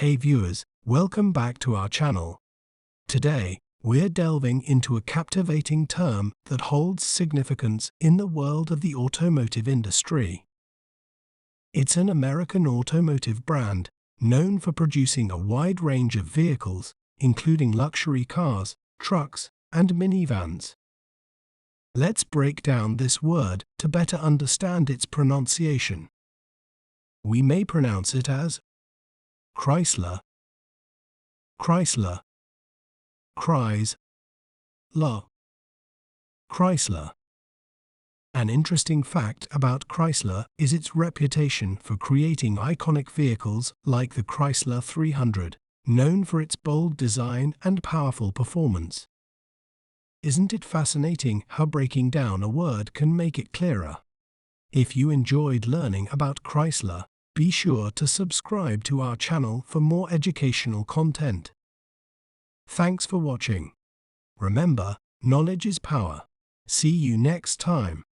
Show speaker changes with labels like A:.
A: Hey viewers, welcome back to our channel. Today, we're delving into a captivating term that holds significance in the world of the automotive industry. It's an American automotive brand known for producing a wide range of vehicles, including luxury cars, trucks, and minivans. Let's break down this word to better understand its pronunciation. We may pronounce it as Chrysler, Chrysler, Chrysler. An interesting fact about Chrysler is its reputation for creating iconic vehicles like the Chrysler 300, known for its bold design and powerful performance. Isn't it fascinating how breaking down a word can make it clearer? If you enjoyed learning about Chrysler, be sure to subscribe to our channel for more educational content. Thanks for watching. Remember, knowledge is power. See you next time.